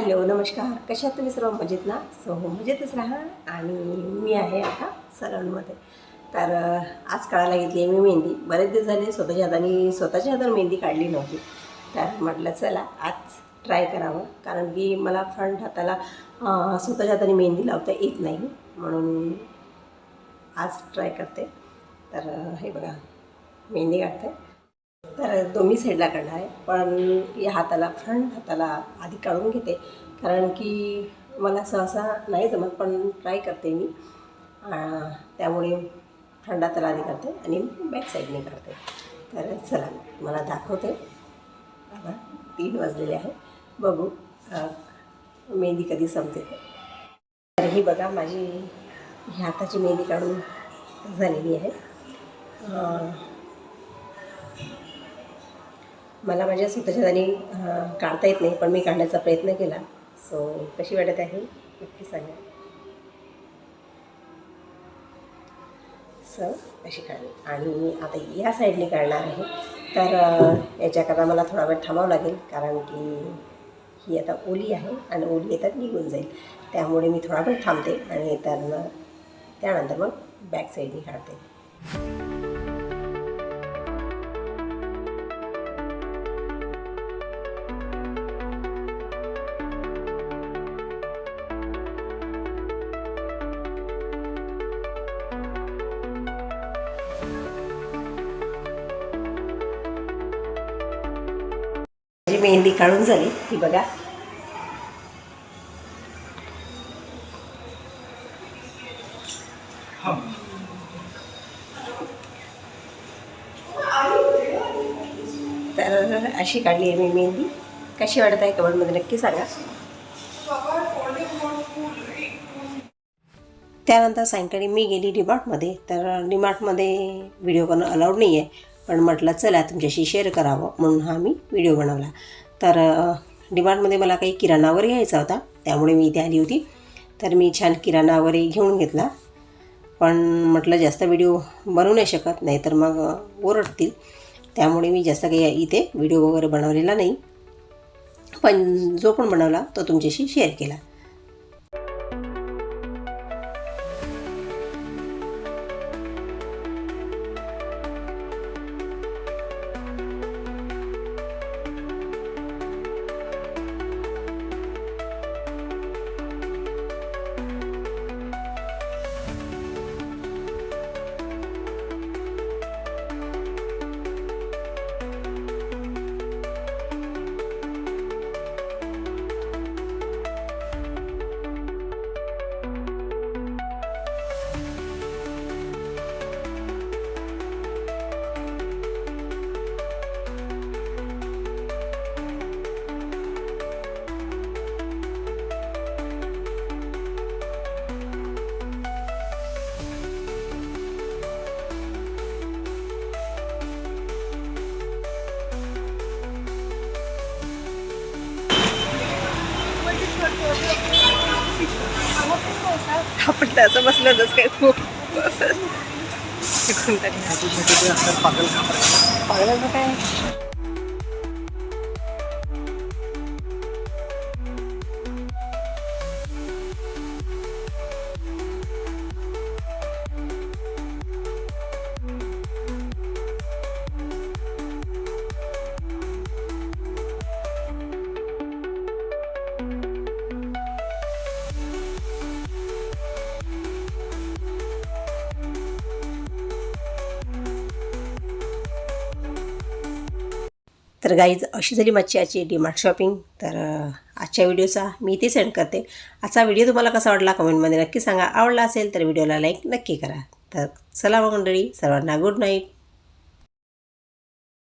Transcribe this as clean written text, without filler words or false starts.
Hello नमस्कार, कशा आहात तुम्ही सर्व? मजेत ना? सो मजेतच राहा. आणि मी आहे आता सलूनमध्ये. तर आज काढायला घेतली आहे मी मेहंदी. बरेच दिवस झाले स्वतःच्या हाताने मेहंदी काढली नव्हती. तर म्हटलं चला आज ट्राय करावं, कारण की मला फ्रंट हाताला स्वतःच्या हाताने मेहंदी लावता येत नाही, म्हणून आज ट्राय करते. तर हे बघा मेहंदी काढते. तर दोन्ही साईडला काढणार आहे, पण या हाताला फ्रंट हाताला आधी काढून घेते, कारण की मला सहसा नाही जमत, पण ट्राय करते मी. त्यामुळे फ्रंट हाताला आधी करते आणि बॅक साईडने काढते. तर चला मला दाखवते. आता 3 वाजलेले आहे, बघू मेहंदी कधी संपते. तर ही बघा माझी ह्या हाताची मेहंदी काढून झालेली आहे. मला माझ्या स्वतःच्या हाताने काढता येत नाही, पण मी काढण्याचा प्रयत्न केला. सो कशी वाटत आहे नक्की सांगा. सो अशी काढली आणि आता या साईडने काढणार आहे. तर याच्याकरता मला थोडा वेळ थांबावं लागेल, कारण की ही आता ओली आहे आणि ओली येतात निघून जाईल. त्यामुळे मी थोडा वेळ थांबते आणि त्यानंतर मग बॅक साईडने काढते. माझी मेहंदी काढून झाली, ही बघा. तर अशी काढली आहे मी मेहंदी. कशी वाटत आहे कमेंटमध्ये नक्की सांगा. त्यानंतर सायंकाळी मी गेली डीमार्टमध्ये. तर डीमार्टमध्ये व्हिडिओ करणं अलाउड नाही आहे, पण म्हटलं चला तुमच्याशी शेअर करावं, म्हणून हा मी व्हिडिओ बनवला. तर डीमार्टमध्ये मला काही किराणा वगैरे घ्यायचा होता, त्यामुळे मी इथे आली होती. तर मी छान किराणा वगैरे घेऊन घेतला, पण म्हटलं जास्त व्हिडिओ बनवू नाही शकत, नाही तर मग ओरडतील. त्यामुळे मी जास्त काही इथे व्हिडिओ वगैरे बनवलेला नाही, पण जो पण बनवला तो तुमच्याशी शेअर केला. आपण त्याचं बसलंच काय खूप पागल काय. तर गाईज अशी झाली माझी आजची डीमार्ट शॉपिंग. तर आजच्या व्हिडिओचा मी इथे सेंड करते. आजचा व्हिडिओ तुम्हाला कसा वाटला कमेंटमध्ये नक्की सांगा. आवडला असेल तर व्हिडिओला लाईक नक्की करा. तर चला मग मंडळी, सर्वांना गुड नाईट.